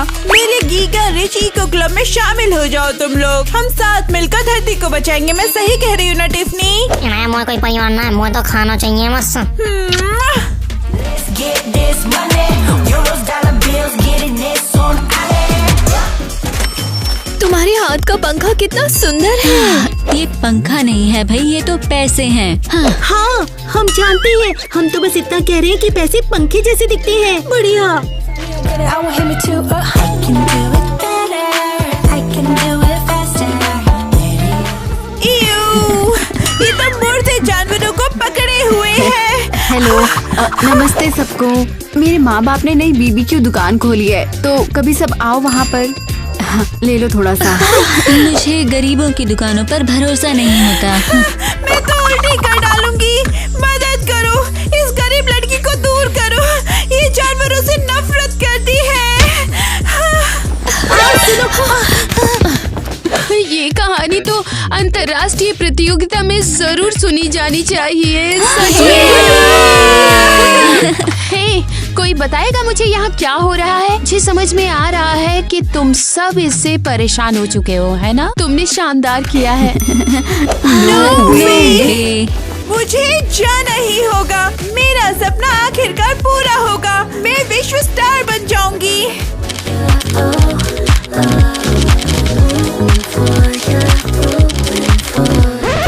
मेरे giga rich eco club में शामिल हो जाओ तुम लोग। हम साथ मिलकर धरती को बचाएंगे। मैं सही कह रही हूँ ना टिफनी? मुझे कोई परिवार ना है, मुझे तो खाना चाहिए बस। तुम्हारे हाथ का पंखा कितना सुंदर है। ये पंखा नहीं है भाई, ये तो पैसे हैं। हाँ, हम जानते हैं। हम तो बस इतना कह रहे हैं कि पैसे पंखे जैसे दिखते हैं। बढ़िया। ये तो मुर्दे जानवरों को पकड़े हुए हैं। हेलो, नमस्ते सबको। मेरे माँ बाप ने नई बीबीक्यू दुकान खोली है, तो कभी सब आओ वहाँ पर। हाँ, ले लो थोड़ा सा। मुझे गरीबों की दुकानों पर भरोसा नहीं होता। मैं तो उल्टी कर डालूंगी। मदद करो, इस गरीब लड़की को दूर करो। ये जानवरों से नफरत करती है। ये कहानी तो अंतर्राष्ट्रीय प्रतियोगिता में जरूर सुनी जानी चाहिए। सच में। हे, कोई बताएगा मुझे यहाँ क्या हो रहा है? मुझे समझ में आ रहा है कि तुम सब इससे परेशान हो चुके हो, है ना? तुमने शानदार किया है। मुझे जाना ही होगा। मेरा सपना आखिरकार पूरा होगा। मैं विश्व स्टार बन जाऊंगी।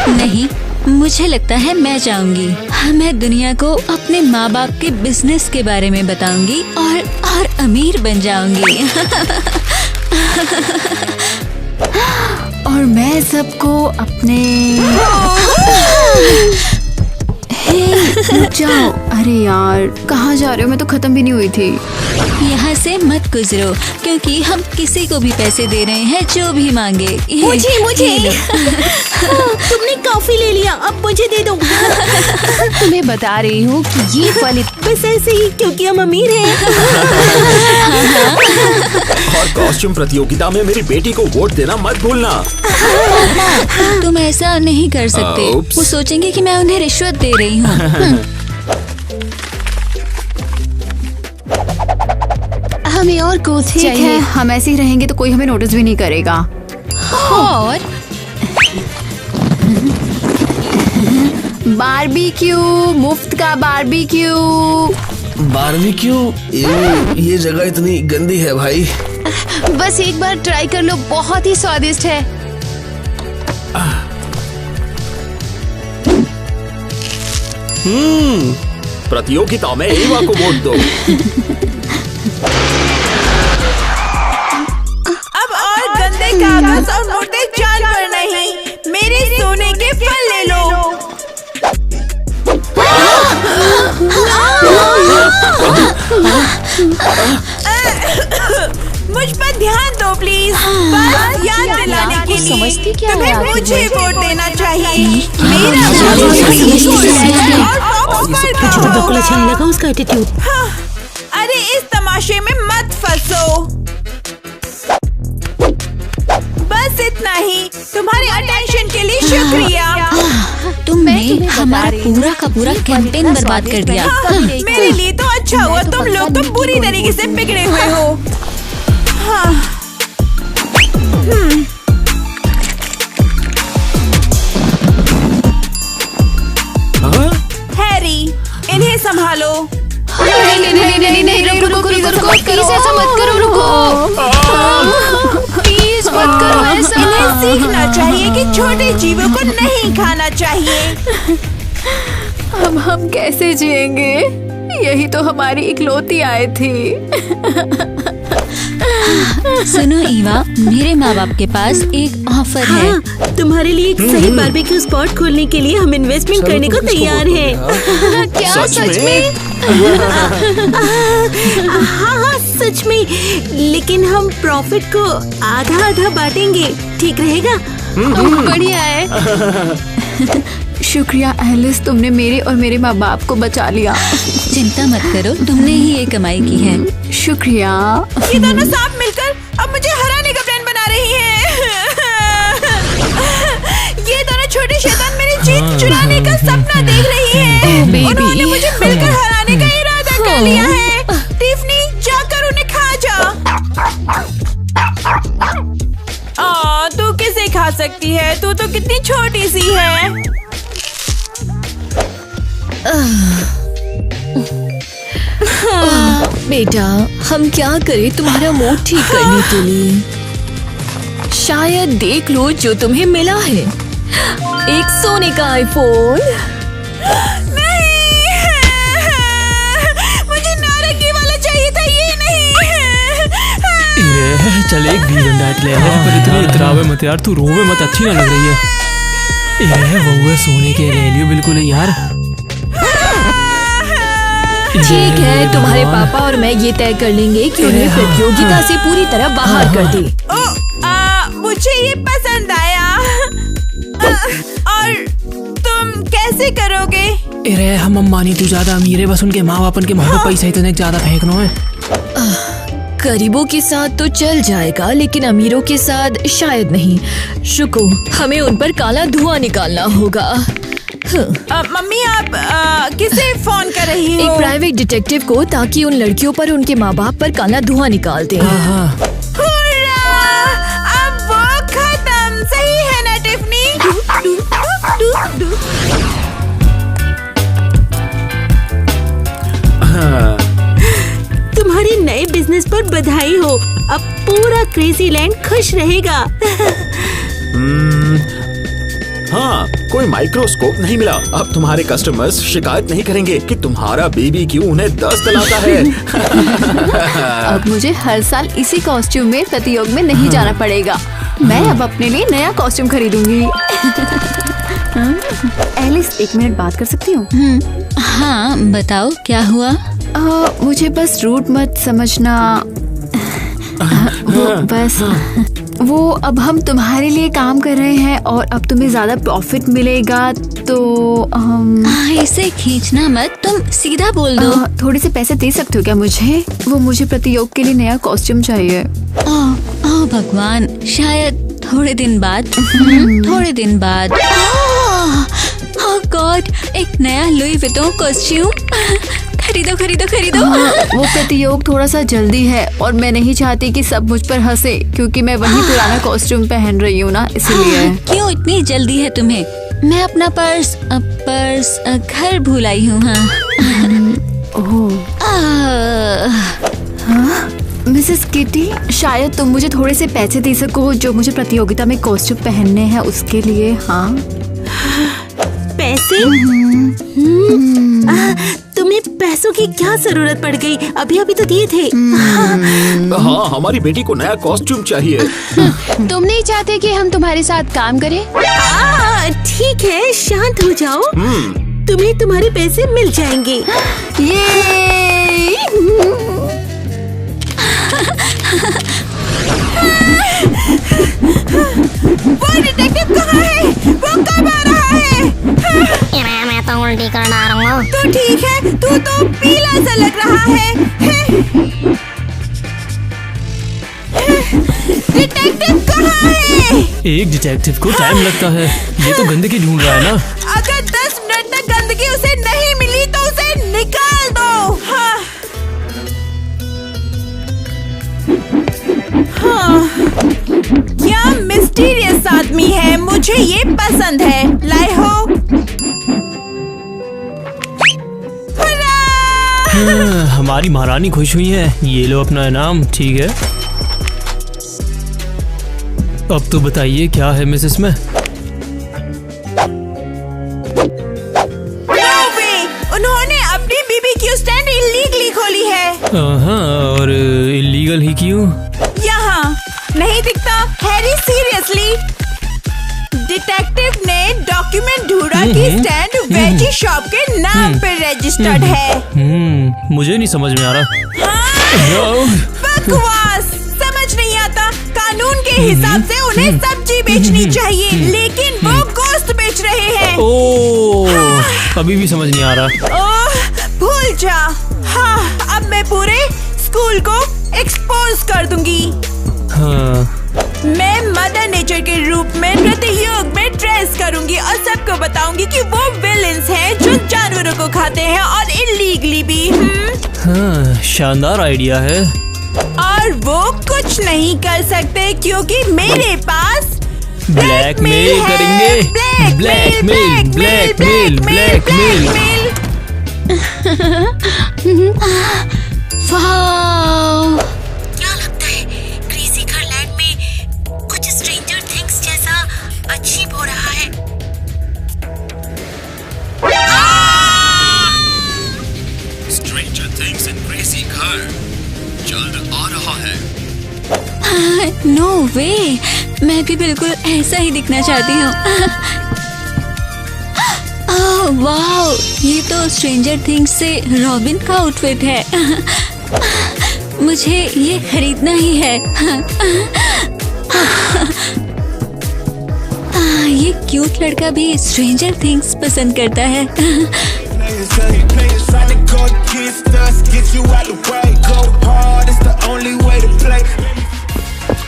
नहीं, मुझे लगता है मैं जाऊंगी। मैं दुनिया को अपने माँ बाप के बिजनेस के बारे में बताऊंगी और अमीर बन जाऊंगी। और मैं सबको अपने रुक जाओ। अरे यार, कहाँ जा रहे हो? मैं तो खत्म भी नहीं हुई थी। यहाँ से मत गुजरो, क्योंकि हम किसी को भी पैसे दे रहे हैं जो भी मांगे। मुझे तुमने कॉफी ले लिया, अब मुझे दे दो। तुम्हें बता रही हूँ कि ये फल बस ऐसे ही, क्योंकि हम अमीर हैं। और कॉस्ट्यूम प्रतियोगिता में मेरी बेटी को वोट देना मत भूलना। तुम ऐसा नहीं कर सकते। वो सोचेंगे कि मैं उन्हें रिश्वत दे रही हूँ। हमें और कोच ठीक है, हम ऐसे ही रहेंगे तो कोई हमें नोटिस भी नहीं करेगा। और बारबेक्यू, मुफ्त का बारबेक्यू। बारबेक्यू? ये जगह इतनी गंदी है भाई। बस एक बार ट्राई कर लो, बहुत ही स्वादिष्ट है। प्रतियोगिता में एवा को वोट दो। अब और गंदे कागज और मुर्दे जानवर नहीं, मेरे सोने के फल ले लो। मुझ पर ध्यान दो प्लीज। बस याद दिलाने के लिए समझती क्या है तुम्हें आखिर मुझे वोट देना चाहिए। बिल्कुल अच्छा नहीं लगा उसका एटीट्यूड। अरे इस तमाशे में मत फंसो। बस इतना ही। तुम्हारे अटेंशन के लिए शुक्रिया। तुमने हमारा पूरा का पूरा कैंपेन बर्बाद कर दिया। मेरे लिए तो अच्छा हुआ, तुम लोग तो बुरी तरीके से बिगड़े हुए हो। हैरी, इन्हें संभालो। नहीं, रुको, ऐसा मत करो, रुको। प्लीज मत करो ऐसा। इन्हें सीखना चाहिए कि छोटे जीवों को नहीं खाना चाहिए। अब हम कैसे जिएंगे? यही तो हमारी इकलौती आय थी। सुनो ईवा, मेरे माँ बाप के पास एक ऑफर है। तुम्हारे लिए एक सही बारबेक्यू स्पॉट खोलने के लिए हम इन्वेस्टमेंट करने को तैयार हैं। क्या सच में? हाँ, सच में। लेकिन हम प्रॉफिट को आधा आधा बांटेंगे, ठीक रहेगा? बढ़िया है। शुक्रिया एलिस, तुमने मेरे और मेरे माँ बाप को बचा लिया। चिंता मत करो, तुमने ही ये कमाई की है। शुक्रिया। ये दोनों सांप मिलकर अब मुझे हराने का प्लान बना रही हैं। ये दोनों छोटे शैतान मेरी जीत चुराने का सपना देख रही हैं। उन्होंने मुझे मिलकर हराने का इरादा कर लिया है। टिफनी, जाकर उन्हें खा जा। सकती है, तू तो कितनी छोटी सी है। बेटा, हम क्या करें तुम्हारा मूड ठीक करने के लिए? शायद देख लो जो तुम्हें मिला है, एक सोने का आईफोन। नहीं, मुझे नारंगी वाला चाहिए था, ये नहीं। ये चल एक भी डांट ले पर इतनी इतरावे मत यार, तू रोवे मत, अच्छी ना लग रही है। ये वो सोने के ले लियो बिल्कुल है यार। ठीक है, तुम्हारे पापा और मैं ये तय कर लेंगे कि उन्हें प्रतियोगिता से पूरी तरह बाहर कर दे। मुझे ये पसंद आया। और तुम कैसे करोगे? अरे हम अम्बानी तू ज्यादा अमीर है, बस उनके माँ बाप के मुँह पे पैसा इतने ज्यादा फेंकना है। गरीबों के साथ तो चल जाएगा, लेकिन अमीरों के साथ शायद नहीं। रुको, हमें उन पर काला धुआं निकालना होगा। मम्मी, आप किसे फोन कर रही हो? एक प्राइवेट डिटेक्टिव को, ताकि उन लड़कियों पर उनके माँ बाप पर काला धुआं निकाल दे। हुर्रा! अब वो खत्म, सही है ना टिफनी? तुम्हारे नए बिजनेस पर बधाई हो। अब पूरा क्रेजी लैंड खुश रहेगा। हाँ, कोई माइक्रोस्कोप नहीं मिला। अब तुम्हारे कस्टमर्स शिकायत नहीं करेंगे कि तुम्हारा बेबी क्यों उन्हें दस्त लाता है। अब मुझे हर साल इसी कॉस्ट्यूम में प्रतियोग में नहीं जाना पड़ेगा। मैं अब अपने लिए नया कॉस्ट्यूम खरीदूंगी। एलिस, 1 मिनट बात कर सकती हूँ? हाँ बताओ, क्या हुआ? मुझे बस रूट मत समझना। वो अब हम तुम्हारे लिए काम कर रहे हैं और अब तुम्हें ज्यादा प्रॉफिट मिलेगा, तो इसे खींचना मत, तुम सीधा बोल दो। थोड़े से पैसे दे सकते हो क्या मुझे? वो मुझे प्रतियोग के लिए नया कॉस्ट्यूम चाहिए। ओह भगवान, शायद थोड़े दिन बाद। थोड़े दिन बाद। ओह गॉड, एक नया लुई विटोन कॉस्ट्यूम। खरीदो खरीदो खरीदो। वो प्रतियोग थोड़ा सा जल्दी है और मैं नहीं चाहती कि सब मुझ पर हंसे, क्योंकि मैं वही पुराना कॉस्ट्यूम पहन रही हूँ ना, इसलिए। क्यों इतनी जल्दी है तुम्हें? मैं अपना पर्स घर भूल आई हूँ। मिसेस किटी, शायद तुम मुझे थोड़े से पैसे दे सको जो मुझे प्रतियोगिता में कॉस्ट्यूम पहनने हैं उसके लिए। हाँ, पैसे? तुम्हें पैसों की क्या जरूरत पड़ गई? अभी अभी तो दिए थे। हाँ, हमारी बेटी को नया कॉस्ट्यूम चाहिए। तुम नहीं चाहते कि हम तुम्हारे साथ काम करें? ठीक है, शांत हो जाओ। तुम्हें तुम्हारे पैसे मिल जाएंगे। वो डिटेक्टिव कहाँ है? वो कब आ रहा है? मैं तो उल्टी कर डालूंगा। तो ठीक है, तू तो पीला सा लग रहा है। डिटेक्टिव कहाँ है? एक डिटेक्टिव को टाइम लगता है, ये तो गंदगी ढूंढ रहा है ना। अगर 10 मिनट तक गंदगी उसे नहीं मिली तो उसे निकाल दो। क्या मिस्टीरियस आदमी है, मुझे ये पसंद है। लाए हो? हमारी महारानी खुश हुई है। ये लो अपना इनाम। ठीक है, अब तो बताइए क्या है मिसेस में? उन्होंने अपनी बीबीक्यू स्टैंड इलीगली खोली है। और इलीगल ही क्यों? यहाँ नहीं दिखता? Harry, seriously? डिटेक्टिव ने डॉक्यूमेंट ढूंढा कि स्टैंड वेजी शॉप के नाम पे रजिस्टर्ड है। मुझे नहीं समझ में आ रहा। बकवास, समझ नहीं आता। कानून के हिसाब से उन्हें सब्जी बेचनी चाहिए, लेकिन वो गोश्त बेच रहे हैं। ओह, अभी भी समझ नहीं आ रहा। ओह, भूल जा। हाँ, अब मैं पूरे स्कूल को एक्सपोज कर दूंगी। हाँ। मैं मदर नेचर के रूप में प्रतियोग में ट्रेस करूंगी और सबको बताऊंगी कि वो विलेंस हैं जो जानवरों को खाते हैं और इलीगली भी। हाँ, शानदार आइडिया है। और वो कुछ नहीं कर सकते क्योंकि मेरे पास ब्लैकमेल करेंगे, ब्लैकमेल ब्लैकमेल ब्लैकमेल। वाह, क्या लगता है क्रेजी घर लैंड में कुछ स्ट्रेंजर थिंग्स जैसा अजीब हो रहा है। स्ट्रेंजर थिंग्स इन क्रेजी घर जल्द आ रहा है। नो वे, मैं भी बिल्कुल ऐसा ही दिखना चाहती हूँ। वाओ, ये तो स्ट्रेंजर थिंग्स से रॉबिन का आउटफिट है। मुझे ये खरीदना ही है। ये क्यूट लड़का भी स्ट्रेंजर थिंग्स पसंद करता है।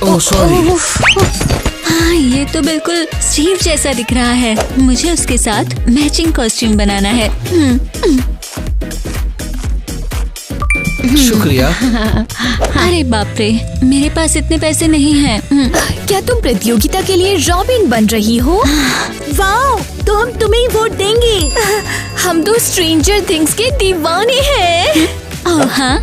Oh sorry. ये तो बिल्कुल स्टीव जैसा दिख रहा है। मुझे उसके साथ मैचिंग कॉस्ट्यूम बनाना है। शुक्रिया। अरे बाप रे, मेरे पास इतने पैसे नहीं हैं। क्या तुम प्रतियोगिता के लिए रॉबिन बन रही हो? वाओ, तो हम तुम्हें ही वोट देंगे। हम तो स्ट्रेंजर थिंग्स के दीवाने हैं। ओह हाँ,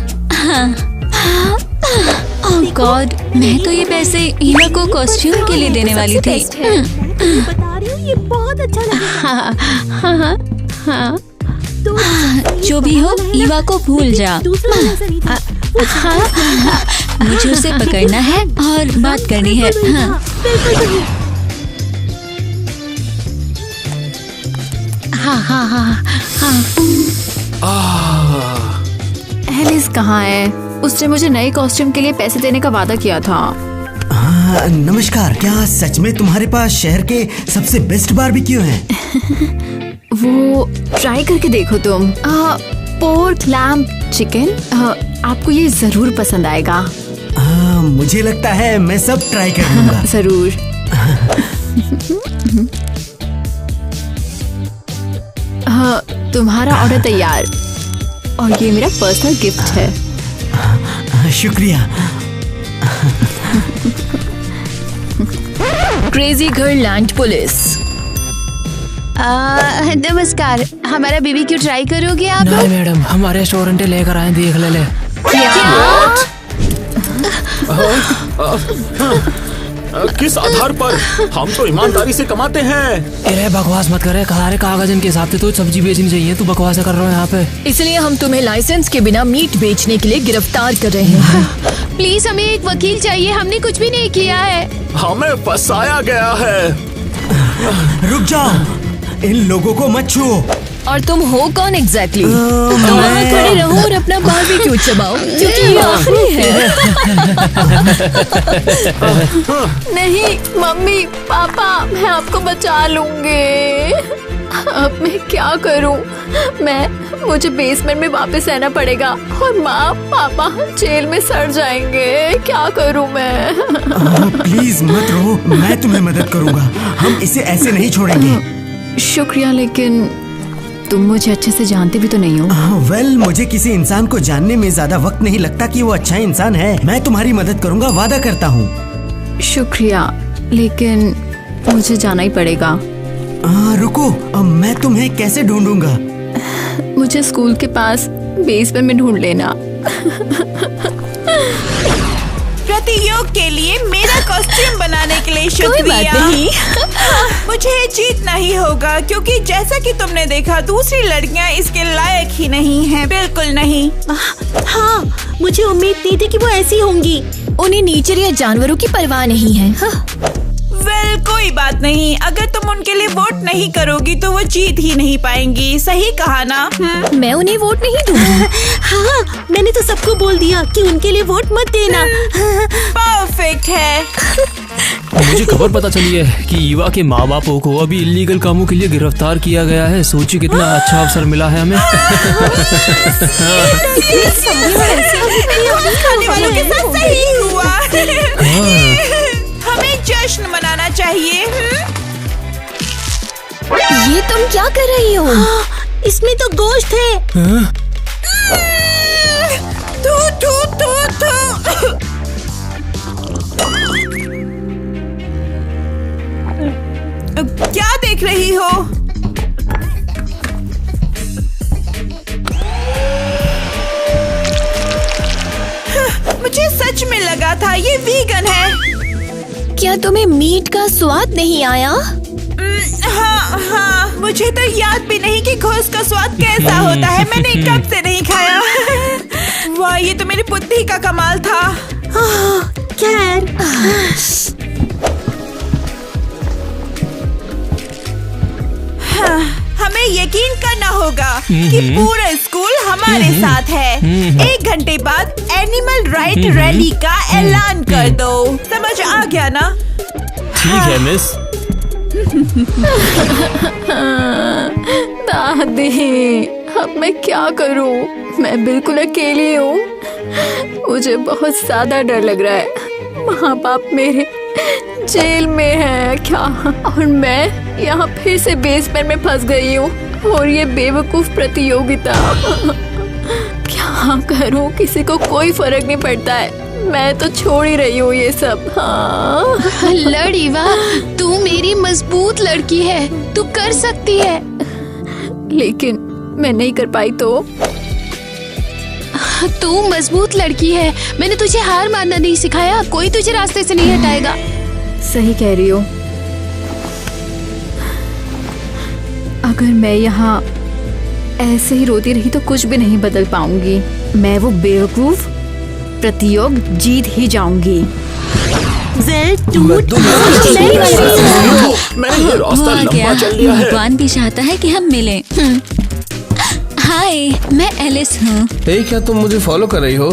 ओह गॉड, मैं तो ये पैसे ईवा को कॉस्ट्यूम के लिए देने वाली थी। बता रही हूँ, ये बहुत अच्छा लगेगा। जो भी हो, ईवा को भूल जा। मुझे उसे पकड़ना है और बात करनी है। एलिस कहाँ है? उसने मुझे नए कॉस्ट्यूम के लिए पैसे देने का वादा किया था। नमस्कार, क्या सच में तुम्हारे पास शहर के सबसे बेस्ट बारबेक्यू हैं? वो ट्राई करके देखो तुम। पोर्क लैम्ब चिकन, आपको ये जरूर पसंद आएगा। मुझे लगता है मैं सब ट्राई कर लूंगा। जरूर। तुम्हारा ऑर्डर तैयार, और ये मेरा पर्सनल गिफ्ट है। शुक्रिया। क्रेजी घर लैंड पुलिस। नमस्कार, हमारा बीबीक्यू ट्राई करोगे आप? नहीं मैडम, हमारे रेस्टोरेंट लेकर आए, देख ले। किस आधार पर? हम तो ईमानदारी से कमाते हैं। अरे बकवास मत करे, सारे कागज इनके हिसाब से तो सब्जी बेचनी चाहिए, तू बकवास कर रहा है यहाँ पे। इसलिए हम तुम्हें लाइसेंस के बिना मीट बेचने के लिए गिरफ्तार कर रहे हैं। प्लीज हमें एक वकील चाहिए, हमने कुछ भी नहीं किया है। हमें फंसाया गया है। रुक जाओ, इन लोगों को मत छुओ। और तुम हो कौन एग्जैक्टली? तुम वहाँ खड़े रहो और अपना बारबेक्यू चबाओ, क्योंकि ये आखिरी है। नहीं मम्मी पापा, मैं आपको बचा लूंगी। अब मैं क्या करूं? मुझे बेसमेंट में वापस रहना पड़ेगा और माँ पापा जेल में सड़ जाएंगे। क्या करूं मैं? प्लीज मत रो, मैं तुम्हें मदद करूंगा। हम इसे ऐसे नहीं छोड़ेंगे। शुक्रिया, लेकिन तुम मुझे अच्छे से जानते भी तो नहीं हो। वेल, मुझे किसी इंसान को जानने में ज्यादा वक्त नहीं लगता कि वो अच्छा इंसान है। मैं तुम्हारी मदद करूंगा, वादा करता हूँ। शुक्रिया, लेकिन मुझे जाना ही पड़ेगा। रुको, मैं तुम्हें कैसे ढूंढूंगा? मुझे स्कूल के पास बेसमेंट में ढूंढ लेना। प्रतियोग के लिए मेरा कॉस्ट्यूम बनाने के लिए शुक्रिया। कोई बात नहीं। मुझे जीतना ही होगा, क्योंकि जैसा कि तुमने देखा, दूसरी लड़कियां इसके लायक ही नहीं हैं, बिल्कुल नहीं। हाँ, मुझे उम्मीद नहीं थी कि वो ऐसी होंगी। उन्हें नेचर या जानवरों की परवाह नहीं है। वेल, कोई बात नहीं। अगर तुम उनके लिए वोट नहीं करोगी तो वो जीत ही नहीं पाएंगी। सही कहा ना? मैं उन्हें वोट नहीं दूंगी। हाँ, मैंने तो सबको बोल दिया कि उनके लिए वोट मत देना। परफेक्ट है। मुझे खबर पता चली है कि ईवा के माँ बापों को अभी इलीगल कामों के लिए गिरफ्तार किया गया है। सोचिए कितना अच्छा अवसर मिला है हमें। खाने वालों के साथ सही हुआ। हमें जश्न मनाना चाहिए। ये तुम क्या कर रही हो? इसमें तो गोश्त है। थू थू थू थू। देख रही हो? मुझे सच में लगा था ये वीगन है। क्या तुम्हें मीट का स्वाद नहीं आया? हाँ, मुझे तो याद भी नहीं कि घोस्ट का स्वाद कैसा होता है। मैंने कब से नहीं खाया। वाह, ये तो मेरी बुद्धि का कमाल था। खैर, हमें यकीन करना होगा कि पूरा स्कूल हमारे साथ है। 1 घंटे बाद एनिमल राइट रैली का ऐलान कर दो। समझ आ गया ना? ठीक है मिस। दादी, अब मैं क्या करूं? मैं बिल्कुल अकेली हूँ। मुझे बहुत ज्यादा डर लग रहा है। माँ बाप मेरे जेल में है क्या, और मैं यहाँ फिर से बेसमेंट में फंस गई हूँ। और ये बेवकूफ प्रतियोगिता, क्या करूँ? किसी को कोई फर्क नहीं पड़ता है। मैं तो छोड़ ही रही हूँ ये सब। हाँ। लड़ ईवा, तू मेरी मजबूत लड़की है, तू कर सकती है। लेकिन मैं नहीं कर पाई तो? तू मजबूत लड़की है, मैंने तुझे हार मानना नहीं सिखाया। कोई तुझे रास्ते से नहीं हटाएगा। सही कह रही हो। अगर मैं यहाँ ऐसे ही रोती रही तो कुछ भी नहीं बदल पाऊंगी। मैं वो बेवकूफ प्रतियोग जीत ही जाऊंगी। मैंने ये रास्ता लंबा चल लिया है। भगवान भी चाहता है कि हम मिलें। हाय, मैं एलिस हूँ। क्या तुम मुझे फॉलो कर रही हो?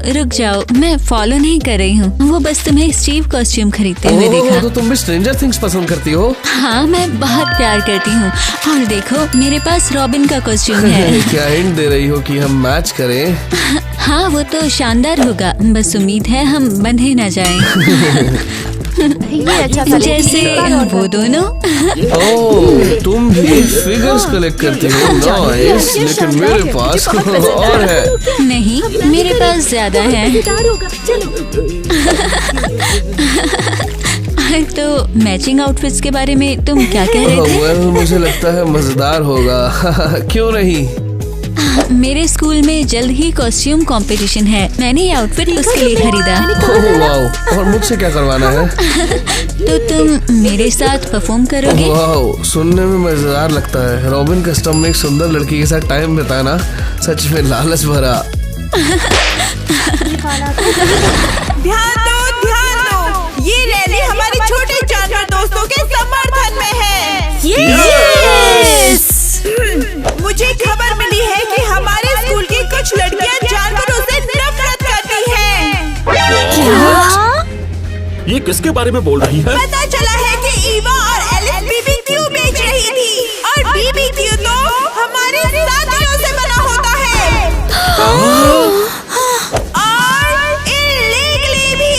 रुक जाओ, मैं फॉलो नहीं कर रही हूँ। वो बस तुम्हें स्टीव कॉस्ट्यूम खरीदते हुए देखा। तो तुम भी स्ट्रेंजर थिंग्स पसंद करती हो? हाँ, मैं बहुत प्यार करती हूँ। और देखो, मेरे पास रॉबिन का कॉस्ट्यूम है। क्या हिंट दे रही हो कि हम मैच करें? हाँ, वो तो शानदार होगा। बस उम्मीद है हम बंधे न जाएं। जैसे वो दोनों। ओह, तुम भी फिगर्स कलेक्ट करती हो? नाइस, लेकिन मेरे पास और है। नहीं, मेरे पास ज्यादा है। तो मैचिंग आउटफिट्स के बारे में तुम क्या कह रहे थे? well, मुझे लगता है मजेदार होगा। क्यों नहीं? मेरे स्कूल में जल्द ही कॉस्ट्यूम कंपटीशन है। मैंने ये आउटफिट उसके लिए खरीदा। वाह, और मुझसे क्या करवाना है? तो तुम मेरे साथ परफॉर्म करोगे? वाह, सुनने में मजेदार लगता है। रॉबिन कस्टम में एक सुंदर लड़की के साथ टाइम बिताना सच में लालच भरा। ध्यान दो, ध्यान दो। ये रैली हमारे छोटे जानवर दोस्तों के समर्थन में है। यस! मुझे खबर मिली है कि हमारे स्कूल की कुछ लड़कियां जानवरों से नफरत करती हैं। क्या? ये किसके बारे में बोल रही है? पता चला है कि ईवा और एलिस बीबीक्यू बेच रही थी, और बीबीक्यू तो हमारे साथियों से बना होता है। और इल्लीगली भी।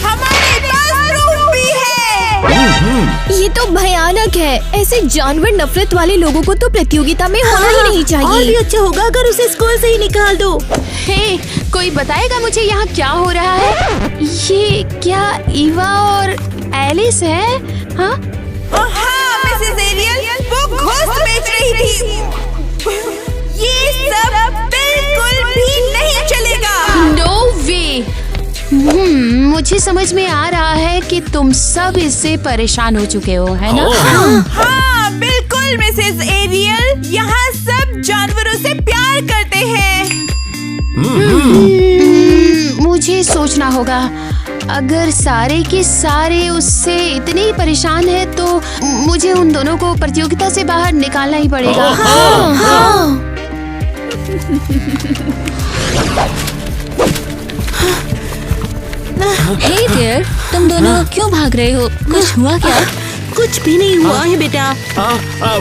हमारे पास प्रूफ भी है। ये तो भयानक है। ऐसे जानवर नफरत वाले लोगों को तो प्रतियोगिता में होना ही नहीं चाहिए। और भी अच्छा होगा अगर उसे स्कूल से ही निकाल दो। हे, कोई बताएगा मुझे यहाँ क्या हो रहा है? ये क्या ईवा और एलिस है? हाँ, मिसेस एरियल, वो घोस्ट बेच रही थी। ये सब बिल्कुल भी नहीं चलेगा। नो वे। मुझे समझ में आ रहा है कि तुम सब इससे परेशान हो चुके हो, है ना? हाँ, बिल्कुल मिसेस एरियल। यहाँ सब जानवरों से प्यार करते हैं। मुझे सोचना होगा। अगर सारे के सारे उससे इतने ही परेशान हैं, तो मुझे उन दोनों को प्रतियोगिता से बाहर निकालना ही पड़ेगा। हाँ। हे देयर, तुम दोनों क्यों भाग रहे हो? कुछ हुआ क्या? कुछ भी नहीं हुआ है बेटा।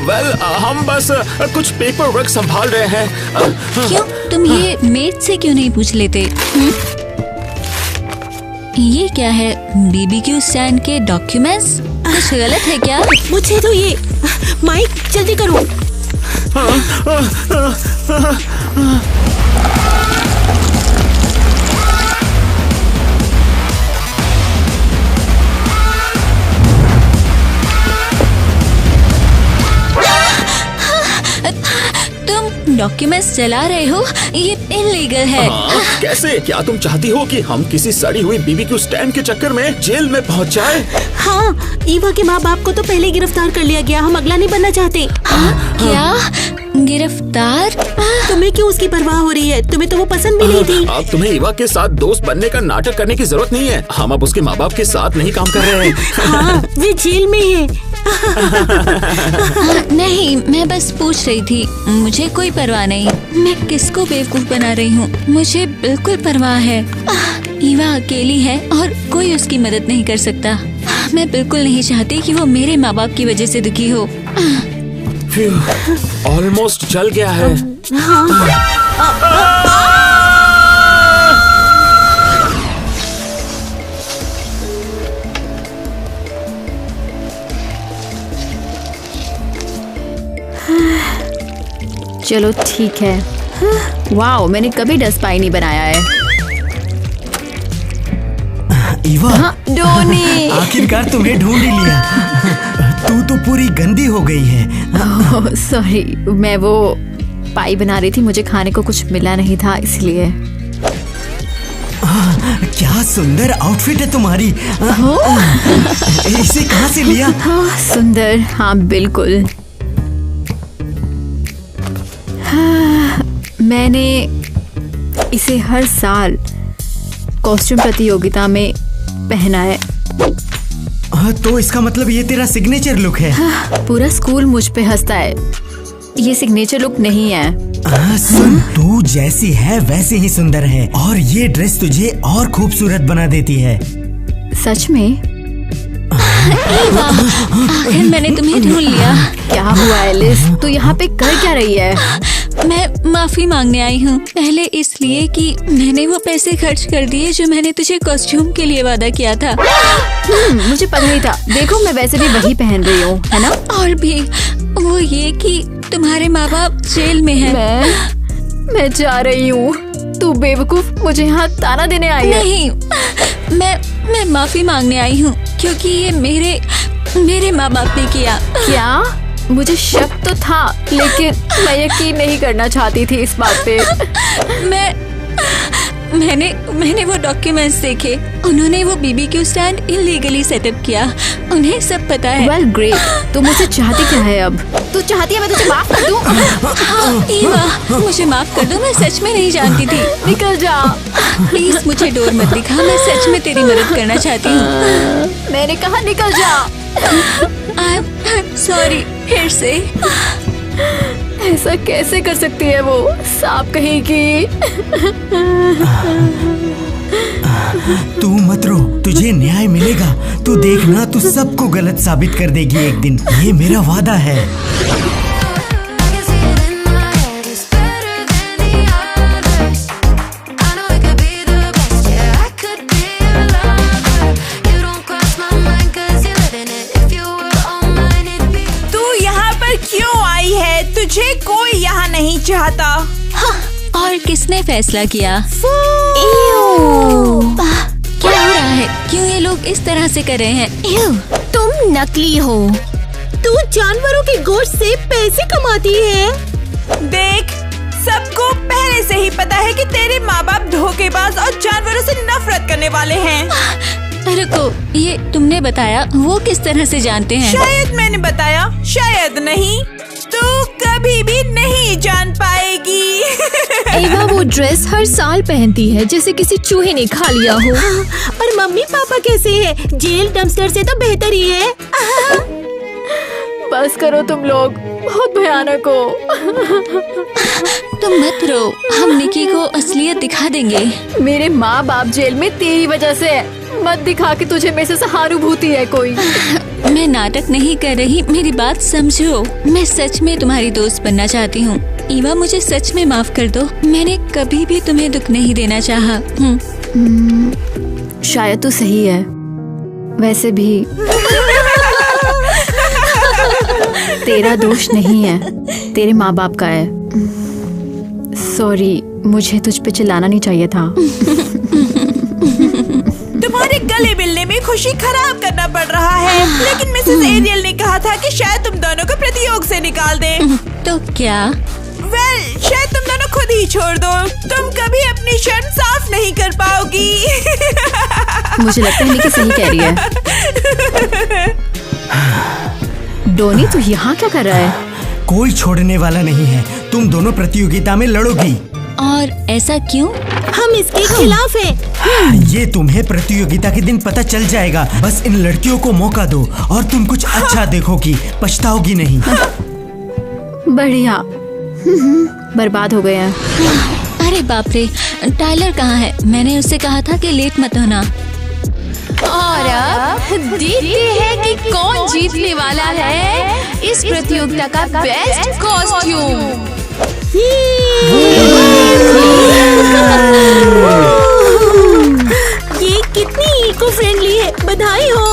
वेल, हम बस कुछ पेपर वर्क संभाल रहे हैं। क्यों? तुम ये मेट से क्यों नहीं पूछ लेते? ये क्या है? बीबीक्यू स्टैंड के डॉक्यूमेंट्स? कुछ गलत है क्या? मुझे तो ये माइक जल्दी करो। डॉक्यूमेंट्स जला रहे हो, ये इलीगल है। कैसे? क्या तुम चाहती हो कि हम किसी सड़ी हुई बीबीक्यू स्टैंड के चक्कर में जेल में पहुंच जाए? हाँ, ईवा के माँ बाप को तो पहले गिरफ्तार कर लिया गया, हम अगला नहीं बनना चाहते। क्या? गिरफ्तार? तुम्हें क्यों उसकी परवाह हो रही है? तुम्हें तो वो पसंद भी नहीं थी। अब तुम्हें ईवा के साथ दोस्त बनने का नाटक करने की जरूरत नहीं है। हम अब उसके माँ बाप के साथ नहीं काम कर रहे हैं। हाँ, वे जेल में है। नहीं, मैं बस पूछ रही थी, मुझे कोई परवाह नहीं। मैं किसको बेवकूफ बना रही हूँ? मुझे बिल्कुल परवाह है। ईवा अकेली है और कोई उसकी मदद नहीं कर सकता। मैं बिल्कुल नहीं चाहती कि वो मेरे माँ बाप की वजह से दुखी हो। ऑलमोस्ट जल गया है। चलो ठीक है। वाओ, मैंने कभी डस्ट पाई नहीं बनाया है। ईवा, डोनी। आखिरकार तुम्हें ढूंढ ही लिया। तू तो पूरी गंदी हो गई है। सॉरी, मैं वो पाई बना रही थी, मुझे खाने को कुछ मिला नहीं था इसलिए। क्या सुंदर आउटफिट है तुम्हारी। इसे कहाँ से लिया? सुंदर, हाँ बिल्कुल। मैंने इसे हर साल कॉस्ट्यूम प्रतियोगिता में पहना है। तो इसका मतलब ये तेरा सिग्नेचर लुक है। पूरा स्कूल मुझ पे हंसता है। ये सिग्नेचर लुक नहीं है। सुन, तू जैसी है वैसे ही सुंदर है और ये ड्रेस तुझे और खूबसूरत बना देती है। सच में? आखिर मैंने तुम्हें ढूंढ लिया। क्या हुआ एलिस, तू यहाँ पे कर क्या रही है? मैं माफी मांगने आई हूँ। पहले इसलिए कि मैंने वो पैसे खर्च कर दिए जो मैंने तुझे कॉस्ट्यूम के लिए वादा किया था। मुझे पता ही था। देखो, मैं वैसे भी वही पहन रही हूँ, है ना? और भी वो ये कि तुम्हारे माँ बाप जेल में हैं। मैं जा रही हूँ। तू बेवकूफ, मुझे यहाँ ताना देने आई है। नहीं, मैं माफी मांगने आई हूँ क्योंकि ये मेरे माँ बाप ने किया। क्या? मुझे शक तो था, लेकिन मैं यकीन नहीं करना चाहती थी इस बात पे। मैंने वो डॉक्यूमेंट्स देखे। उन्होंने वो बीबीक्यू स्टैंड इलीगली सेटअप किया। उन्हें सब पता है। Well great. तू मुझसे चाहती क्या है अब? तू चाहती है मैं तुझे माफ कर दूं? हाँ, ईवा, मुझे माफ कर दो। मैं सच में नहीं जानती थी। निकल जा। प्लीज मुझे डोर मत दिखा। मैं सच में तेरी मदद करना चाहती हूँ। मैंने कहा निकल जा। I'm sorry, फिर से। ऐसा कैसे कर सकती है वो सांप कहीं की? तू मत रो, तुझे न्याय मिलेगा। तू देखना, तू सबको गलत साबित कर देगी एक दिन। ये मेरा वादा है। तुझे कोई यहाँ नहीं चाहता। और किसने फैसला किया? क्या हो रहा है? क्यों ये लोग इस तरह से कर रहे हैं? तुम नकली हो। तू जानवरों के गोश्त से पैसे कमाती है। देख, सबको पहले से ही पता है कि तेरे माँ बाप धोखेबाज और जानवरों से नफरत करने वाले हैं। रुको, ये तुमने बताया? वो किस तरह से जानते हैं? शायद मैंने बताया, शायद नहीं। तू कभी भी नहीं जान पाएगी। एवा वो ड्रेस हर साल पहनती है जैसे किसी चूहे ने खा लिया हो। और मम्मी पापा कैसे हैं? जेल डम्पस्टर से तो बेहतर ही है। बस करो तुम लोग, बहुत भयानक हो। तुम मत रो, हम निकी को असलियत दिखा देंगे। मेरे माँ बाप जेल में तेरी वजह से। मत दिखा कि तुझे मेरे से सहानुभूति है कोई। मैं नाटक नहीं कर रही, मेरी बात समझो। मैं सच में तुम्हारी दोस्त बनना चाहती हूँ। ईवा, मुझे सच में माफ कर दो। मैंने कभी भी तुम्हें दुख नहीं देना चाहा। शायद तू सही है। वैसे भी तेरा दोष नहीं है, तेरे माँ बाप का है। सॉरी, मुझे तुझ पे चिल्लाना नहीं चाहिए था। तुम्हारे गले मिलने में खुशी खराब करना पड़ रहा है, लेकिन मिसेस एरियल ने कहा था कि शायद तुम दोनों को प्रतियोग से निकाल दें। तो क्या? वेल, शायद तुम दोनों खुद ही छोड़ दो। तुम कभी अपनी शर्म साफ नहीं कर पाओगी। मुझे लगता है निकी सही कह रही है। डोनी, तू यहाँ क्या कर रहा है? कोई छोड़ने वाला नहीं है। तुम दोनों प्रतियोगिता में लड़ोगी। और ऐसा क्यों? हम इसके खिलाफ हैं। ये तुम्हें प्रतियोगिता के दिन पता चल जाएगा। बस इन लड़कियों को मौका दो और तुम कुछ अच्छा देखोगी, पछताओगी नहीं। बढ़िया। बर्बाद हो गए हैं। अरे बाप रे, टाइलर कहाँ है? मैंने उससे कहा था कि लेट मत होना। और अब देखते हैं कि कौन जीतने वाला है इस प्रतियोगिता का बेस्ट कॉस्ट्यूम। ये कितनी इको फ्रेंडली है, बधाई हो।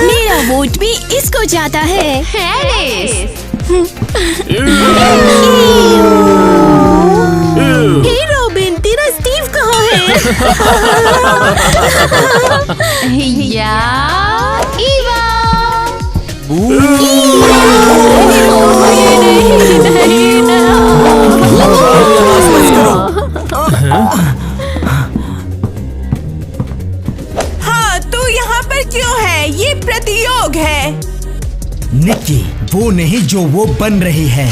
मेरा वोट भी इसको जाता है। हैरिस, हे रॉबिन, तेरा स्टीव कहाँ है? या ईवा। हाँ, तू यहाँ पर क्यों है? ये प्रतियोग है। निक्की, वो नहीं जो वो बन रही है।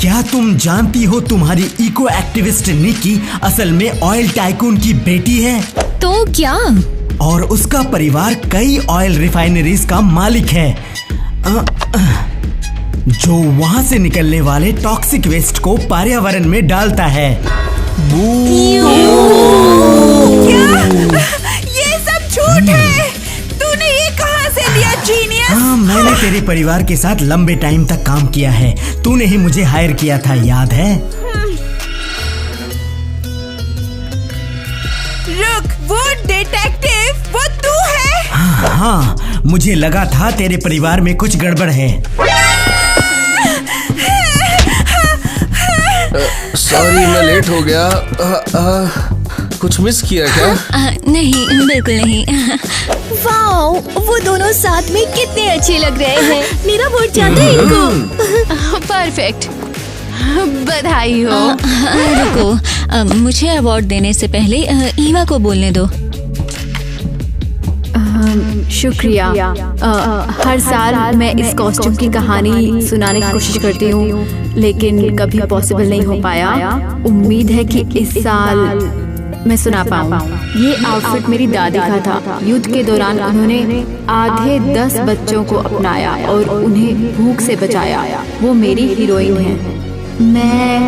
क्या तुम जानती हो तुम्हारी इको एक्टिविस्ट निक्की असल में ऑयल टाइकून की बेटी है? तो क्या? और उसका परिवार कई ऑयल रिफाइनरीज का मालिक है जो वहां से निकलने वाले टॉक्सिक वेस्ट को पर्यावरण में डालता है। क्या? ये सब झूठ है। तूने ये कहाँ से लिया, जीनियस? हाँ, मैंने तेरे परिवार के साथ लंबे टाइम तक काम किया है। तूने ही मुझे हायर किया था, याद है? रुक, वो डिटेक्टिव, वो तू है? हाँ, मुझे लगा था तेरे परिवार में कुछ गड़बड़ है। सॉरी, मैं लेट हो गया। कुछ मिस किया क्या? नहीं, बिल्कुल नहीं। वाओ, वो दोनों साथ में कितने अच्छे लग रहे हैं। मेरा वोट जाता है इनको। परफेक्ट, बधाई हो। रुको, मुझे अवार्ड देने से पहले ईवा को बोलने दो। शुक्रिया। हर साल मैं इस कॉस्ट्यूम की कहानी सुनाने की कोशिश करती हूँ, लेकिन कभी पॉसिबल नहीं हो पाया। उम्मीद है कि इस साल मैं सुना पाऊँ। ये आउटफिट मेरी दादी का था। युद्ध के दौरान उन्होंने आधे 10 बच्चों को अपनाया और उन्हें भूख से बचाया। वो मेरी हीरोइन है। मैं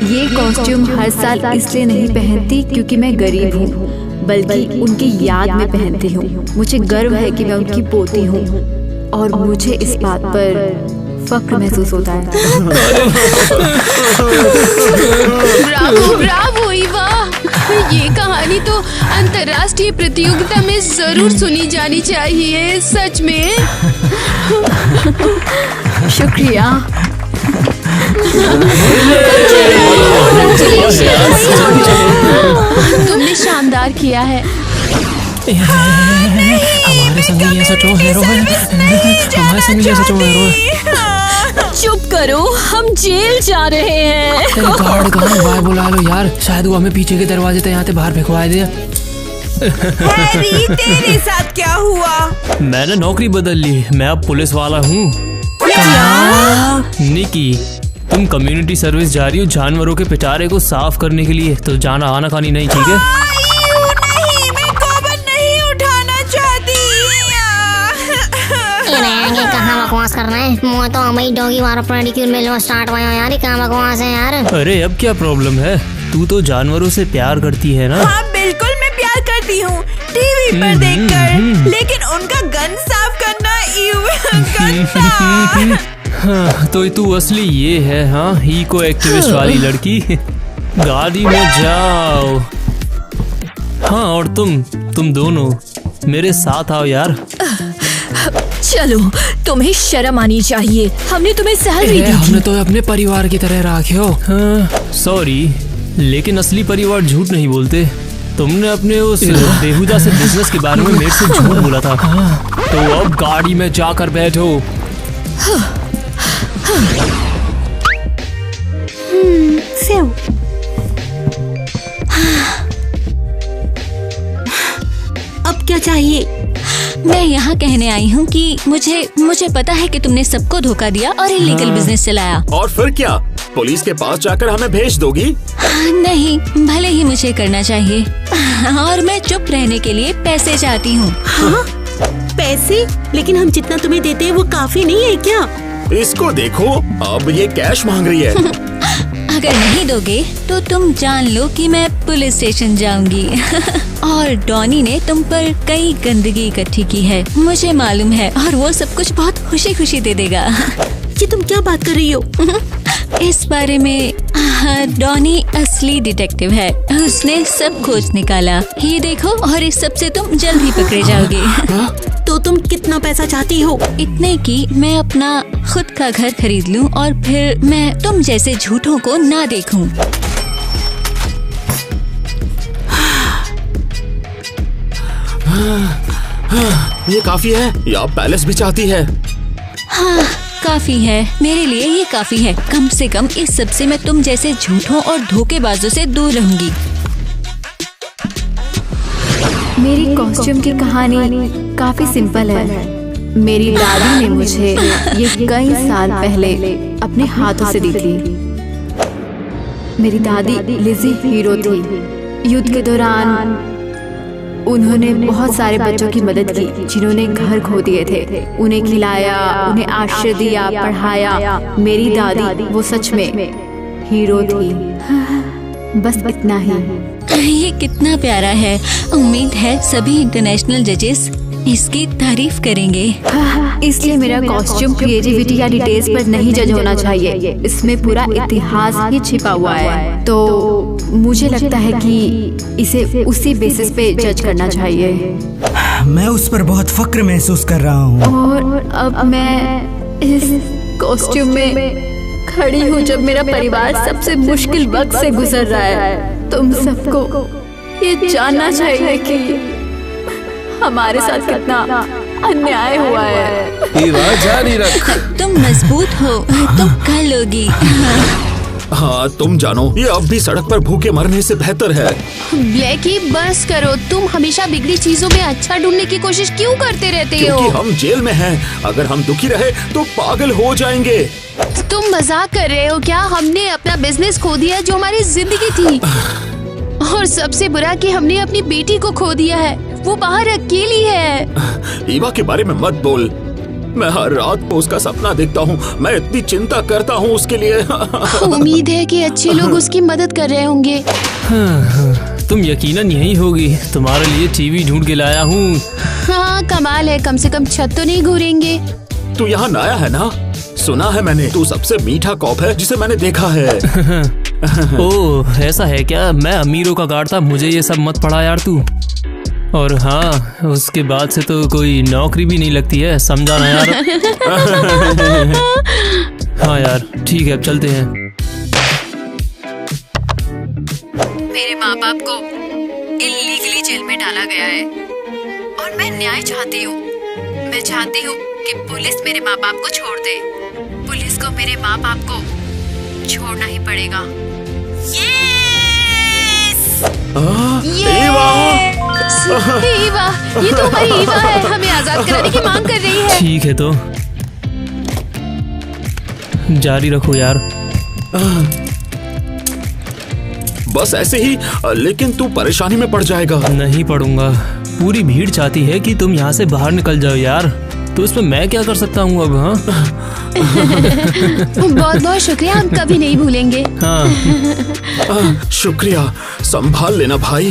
ये कॉस्ट्यूम हर साल इसलिए नहीं पहनती क्योंकि मैं गरीब हूँ, बल्कि उनकी याद में पहनती हूँ। मुझे गर्व है कि मैं उनकी पोती हूँ और मुझे इस बात पर फख्र महसूस होता है। Bravo, Bravo Eva. ये कहानी तो अंतर्राष्ट्रीय प्रतियोगिता में जरूर सुनी जानी चाहिए, सच में। शुक्रिया। तुमने शानदार किया है। हमारे संग ये सच में हीरो है। हमारे संग ये सच में हीरो है। चुप करो, हम जेल जा रहे हैं। गार्ड कहाँ? बाहर बुला लो यार, शायद वो हमें पीछे के दरवाजे तक यहाँ से बाहर फेंकवा दे। हैरी, तेरे साथ क्या हुआ? मैंने नौकरी बदल ली, मैं अब पुलिस वाला हूँ। निकी, तुम कम्युनिटी सर्विस जा रही हो जानवरों के पिटारे को साफ करने के लिए, तो जाना आना खानी नहीं, ठीक है? नहीं, मैं गोबर नहीं उठाना चाहती। ये कहाँ बकवास कर रहे हैं? मुँह तो हमें डॉगी वाला पेडिक्योर मिलना स्टार्ट हुआ यार। कहाँ बकवास है यार? अरे अब क्या प्रॉब्लम है? तू तो जानवरों से प्यार करती है ना? हाँ बिल्कुल, मैं प्यार करती हूँ टीवी पर देखकर, लेकिन उनका गन साफ करना गंदा। हाँ, तो तू असली ये है, हाँ, इको एक्टिविस्ट वाली लड़की। गाड़ी में जाओ। हाँ, और तुम दोनों मेरे साथ आओ यार। चलो, तुम्हें शर्म आनी चाहिए। हमने तुम्हें सैलरी दी थी। हमने तो अपने परिवार की तरह रखे हो। हाँ, सॉरी, लेकिन असली परिवार झूठ नहीं बोलते। तुमने अपने उस बेहुदा से बिजनेस के बारे में मेरे से झूठ बोला था। तो अब गाड़ी में जाकर बैठो। सेव। अब क्या चाहिए? मैं यहाँ कहने आई हूँ कि मुझे पता है कि तुमने सबको धोखा दिया और इलीगल बिजनेस चलाया। और फिर क्या, पुलिस के पास जाकर हमें भेज दोगी? नहीं, भले ही मुझे करना चाहिए और मैं चुप रहने के लिए पैसे चाहती हूँ। हाँ? पैसे? लेकिन हम जितना तुम्हें देते हैं वो काफी नहीं है क्या? इसको देखो, अब ये कैश मांग रही है। अगर नहीं दोगे तो तुम जान लो कि मैं पुलिस स्टेशन जाऊंगी। और डॉनी ने तुम पर कई गंदगी इकट्ठी की है, मुझे मालूम है, और वो सब कुछ बहुत खुशी खुशी दे देगा। ये तुम क्या बात कर रही हो? इस बारे में डॉनी असली डिटेक्टिव है, उसने सब खोज निकाला। ये देखो, और इस सब से तुम जल्द ही पकड़े जाओगे। तो तुम कितना पैसा चाहती हो? इतने कि मैं अपना खुद का घर खरीद लूं और फिर मैं तुम जैसे झूठों को ना देखूं। ये काफी है या पैलेस भी चाहती है? हाँ, काफी है, मेरे लिए ये काफी है। कम से कम इस सब से मैं तुम जैसे झूठों और धोखेबाजों से दूर रहूंगी। मेरी कॉस्ट्यूम की कहानी काफी सिंपल है। मेरी दादी ने मुझे ये कई साल पहले अपने हाथों से दी थी। मेरी दादी लिज़ी हीरो थी। युद्ध के दौरान उन्होंने बहुत सारे बच्चों की मदद की जिन्होंने घर खो दिए थे। उन्हें खिलाया, उन्हें आश्रय दिया, पढ़ाया। मेरी दादी वो सच में हीरो थी। बस इतना ही। ये कितना प्यारा है। उम्मीद है सभी इंटरनेशनल जजेस इसकी तारीफ करेंगे। इसलिए मेरा कॉस्ट्यूम क्रिएटिविटी या डिटेल्स पर नहीं जज होना चाहिए, इसमें पूरा इतिहास ही छिपा हुआ है। तो मुझे लगता है कि इसे उसी बेसिस पे जज करना चाहिए। मैं उस पर बहुत फक्र महसूस कर रहा हूँ। और अब मैं इस कॉस्ट्यूम में खड़ी हूँ जब मेरा परिवार सबसे मुश्किल वक्त से गुजर रहा है। तुम सबको ये जानना चाहिए कि हमारे साथ कितना अन्याय हुआ है। ईवा, जारी रख। तुम मजबूत हो, तुम कर लोगी। हाँ, तुम जानो, ये अब भी सड़क पर भूखे मरने से बेहतर है। ब्लैकी, बस करो। तुम हमेशा बिगड़ी चीजों में अच्छा ढूंढने की कोशिश क्यों करते रहते हो? क्योंकि हम जेल में हैं। अगर हम दुखी रहे तो पागल हो जाएंगे। तुम मजाक कर रहे हो क्या? हमने अपना बिजनेस खो दिया जो हमारी जिंदगी थी। और सबसे बुरा कि हमने अपनी बेटी को खो दिया है। वो बाहर अकेली है। ईवा के बारे में मत बोल। मैं हर रात को उसका सपना देखता हूँ। मैं इतनी चिंता करता हूँ उसके लिए। उम्मीद है कि अच्छे लोग उसकी मदद कर रहे होंगे। तुम यकीनन यही होगी। तुम्हारे लिए टीवी ढूंढ के लाया हूँ। हाँ, कमाल है। कम से कम छत तो नहीं घूरेंगे। तू यहाँ नया है ना? सुना है मैंने, तू सबसे मीठा कॉप है जिसे मैंने देखा है। ओह, ऐसा है क्या? मैं अमीरों का गार्ड था, मुझे ये सब मत पढ़ा यार तू। और हाँ, उसके बाद से तो कोई नौकरी भी नहीं लगती है, समझा ना यार। हाँ यार, ठीक है, अब चलते हैं। मेरे माँ बाप को इल्लीगली जेल में डाला गया है और मैं न्याय चाहती हूँ। मैं चाहती हूँ कि पुलिस मेरे माँ बाप को छोड़ दे। पुलिस को मेरे माँ बाप को छोड़ना ही पड़ेगा। ईवा, ये तो हमारी ईवा है। हमें आजाद कराने की मांग कर रही है। ठीक है, तो जारी रखो यार। बस ऐसे ही, लेकिन तू परेशानी में पड़ जाएगा। नहीं पड़ूंगा। पूरी भीड़ चाहती है कि तुम यहाँ से बाहर निकल जाओ यार, तो इसमें मैं क्या कर सकता हूँ अब? हाँ। बहुत बहुत शुक्रिया, हम कभी नहीं भूलेंगे। हाँ। शुक्रिया, संभाल लेना भाई।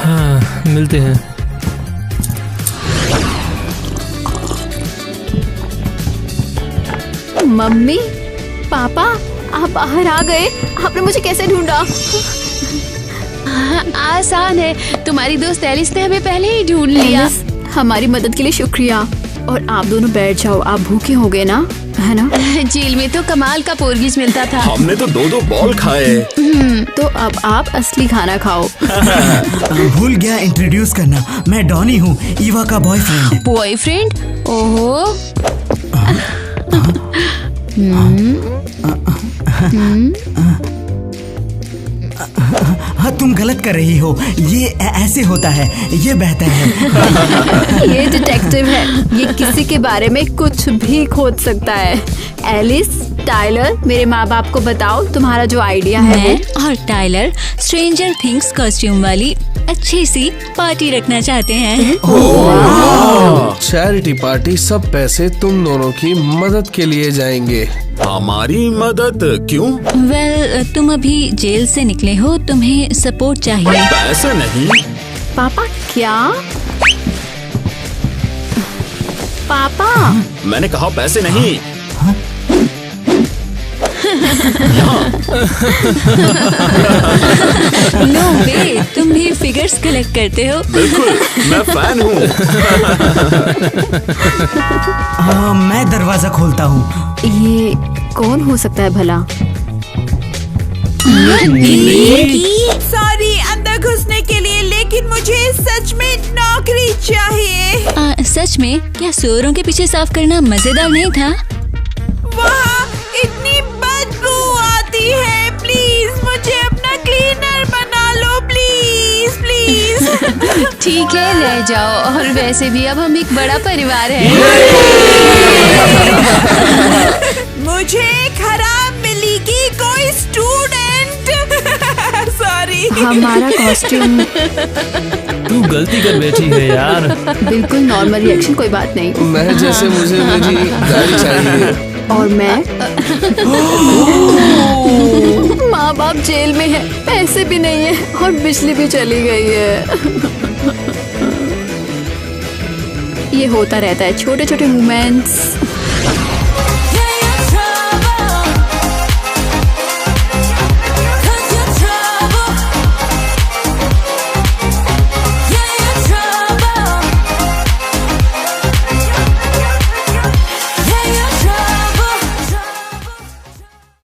हाँ, मिलते हैं। मम्मी, पापा, आप बाहर आ गए। आपने मुझे कैसे ढूंढा? आसान है, तुम्हारी दोस्त एलिस ने हमें पहले ही ढूंढ लिया। हमारी मदद के लिए शुक्रिया। और आप दोनों बैठ जाओ, आप भूखे हो गए ना, है ना? जेल में तो कमाल का पोरगीज मिलता था। हमने तो 2-2 बॉल खाए। तो अब आप असली खाना खाओ। भूल गया इंट्रोड्यूस करना, मैं डॉनी हूँ, ईवा का बॉयफ्रेंड। बॉयफ्रेंड? ओहो। हाँ, तुम गलत कर रही हो। ये ऐसे होता है, ये बेहतर है। ये डिटेक्टिव है, ये किसी के बारे में कुछ भी खोज सकता है। एलिस, टाइलर, मेरे माँ बाप को बताओ तुम्हारा जो आइडिया है। मैं और टाइलर स्ट्रेंजर थिंग्स कॉस्ट्यूम वाली अच्छी सी पार्टी रखना चाहते हैं। चैरिटी पार्टी, सब पैसे तुम दोनों की मदद के लिए जाएंगे। हमारी मदद क्यों? वेल, तुम अभी जेल से निकले हो, तुम्हें सपोर्ट चाहिए। पैसे नहीं। पापा क्या? पापा, मैंने कहा पैसे नहीं। नो वे, तुम भी फिगर्स कलेक्ट करते हो? बिल्कुल, मैं फैन हूँ। मैं दरवाजा खोलता हूँ। ये कौन हो सकता है भला? सॉरी अंदर घुसने के लिए, लेकिन मुझे सच में नौकरी चाहिए। सच में? क्या सुअरों के पीछे साफ करना मजेदार नहीं था? वहाँ इतनी बदबू आती है। प्लीज मुझे अपना क्लीनर बना लो, प्लीज प्लीज। ठीक है, ले जाओ। और वैसे भी अब हम एक बड़ा परिवार है। मुझे खराब मिलेगी कोई स्टूडेंट। सॉरी। हमारा कॉस्ट्यूम तू गलती कर बैठी है यार। बिल्कुल नॉर्मल रिएक्शन, कोई बात नहीं। मैं जैसे मुझे मेरी गाड़ी चाहिए। और मैं माँ बाप जेल में है, पैसे भी नहीं है और बिजली भी चली गई है। ये होता रहता है, छोटे छोटे मोमेंट्स।